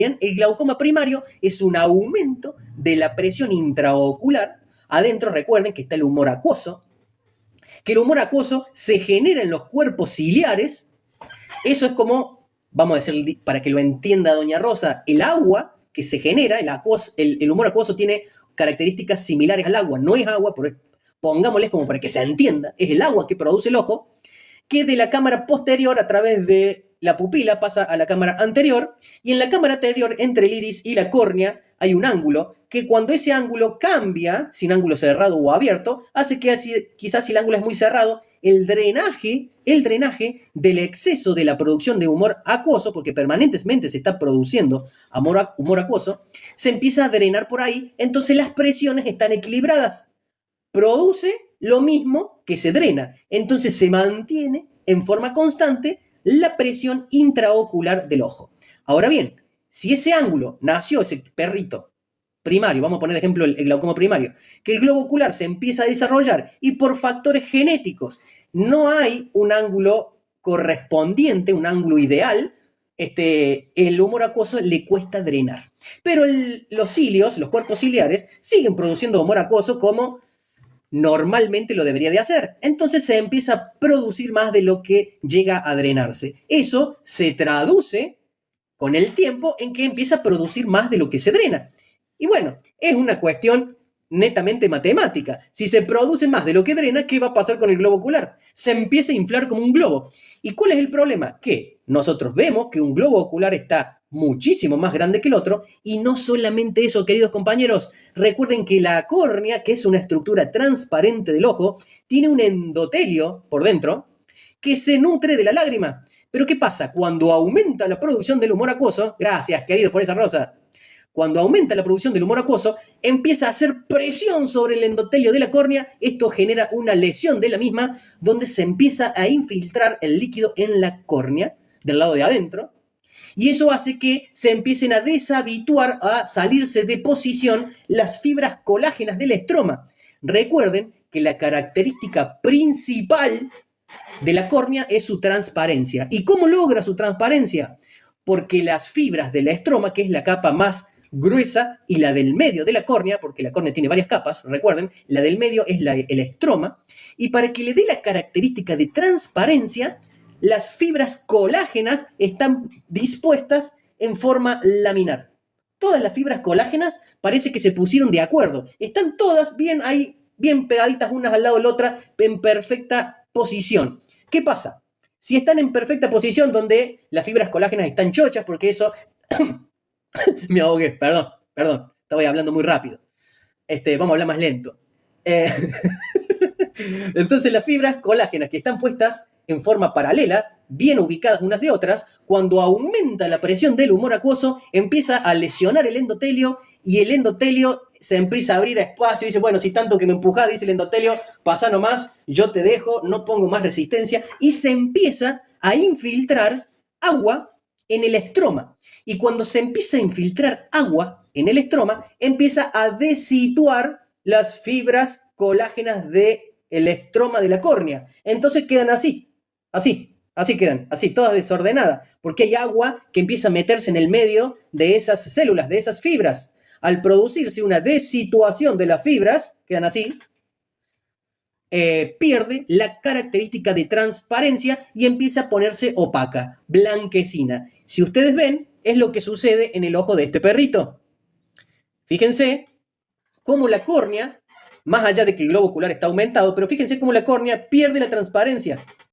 Bien, el glaucoma primario es un aumento de la presión intraocular. Adentro, recuerden que está el humor acuoso, que el humor acuoso se genera en los cuerpos ciliares. Eso es como, vamos a decir, para que lo entienda doña Rosa, el agua que se genera, el humor acuoso tiene características similares al agua. No es agua, pero pongámosles como para que se entienda, es el agua que produce el ojo, que de la cámara posterior a través de la pupila pasa a la cámara anterior, y en la cámara anterior, entre el iris y la córnea, hay un ángulo que cuando ese ángulo cambia, sin ángulo cerrado o abierto, hace que quizás si el ángulo es muy cerrado, el drenaje del exceso de la producción de humor acuoso, porque permanentemente se está produciendo humor acuoso, se empieza a drenar por ahí, entonces las presiones están equilibradas. Produce lo mismo que se drena, entonces se mantiene en forma constante la presión intraocular del ojo. Ahora bien, si ese ángulo nació, ese perrito primario, vamos a poner de ejemplo el glaucoma primario, que el globo ocular se empieza a desarrollar y por factores genéticos no hay un ángulo correspondiente, un ángulo ideal, el humor acuoso le cuesta drenar. Pero los cilios, los cuerpos ciliares, siguen produciendo humor acuoso como normalmente lo debería de hacer. Entonces se empieza a producir más de lo que llega a drenarse. Eso se traduce con el tiempo en que empieza a producir más de lo que se drena. Y bueno, es una cuestión netamente matemática. Si se produce más de lo que drena, ¿qué va a pasar con el globo ocular? Se empieza a inflar como un globo. ¿Y cuál es el problema? Que nosotros vemos que un globo ocular está muchísimo más grande que el otro, y no solamente eso, queridos compañeros, recuerden que la córnea, que es una estructura transparente del ojo, tiene un endotelio por dentro que se nutre de la lágrima. Pero ¿qué pasa? Cuando aumenta la producción del humor acuoso, gracias queridos por esa rosa, cuando aumenta la producción del humor acuoso, empieza a hacer presión sobre el endotelio de la córnea. Esto genera una lesión de la misma, donde se empieza a infiltrar el líquido en la córnea, del lado de adentro, y eso hace que se empiecen a deshabituar, a salirse de posición las fibras colágenas del estroma. Recuerden que la característica principal de la córnea es su transparencia. ¿Y cómo logra su transparencia? Porque las fibras del estroma, que es la capa más gruesa, y la del medio de la córnea, porque la córnea tiene varias capas, recuerden, la del medio es el estroma, y para que le dé la característica de transparencia, las fibras colágenas están dispuestas en forma laminar. Todas las fibras colágenas parece que se pusieron de acuerdo. Están todas bien ahí, bien pegaditas unas al lado de la otra, en perfecta posición. ¿Qué pasa? Si están en perfecta posición donde las fibras colágenas están chochas, porque eso... Me ahogué, perdón, estaba hablando muy rápido. Vamos a hablar más lento. Entonces las fibras colágenas que están puestas en forma paralela, bien ubicadas unas de otras, cuando aumenta la presión del humor acuoso, empieza a lesionar el endotelio, y el endotelio se empieza a abrir a espacio y dice, bueno, si tanto que me empujás, dice el endotelio, pasa nomás, yo te dejo, no pongo más resistencia, y se empieza a infiltrar agua en el estroma. Y cuando se empieza a infiltrar agua en el estroma, empieza a desituar las fibras colágenas del estroma de la córnea. Entonces quedan así quedan, así, todas desordenadas, porque hay agua que empieza a meterse en el medio de esas células, de esas fibras. Al producirse una desituación de las fibras, quedan así, pierde la característica de transparencia y empieza a ponerse opaca, blanquecina. Si ustedes ven, es lo que sucede en el ojo de este perrito. Fíjense cómo la córnea, más allá de que el globo ocular está aumentado, pero fíjense cómo la córnea pierde la transparencia.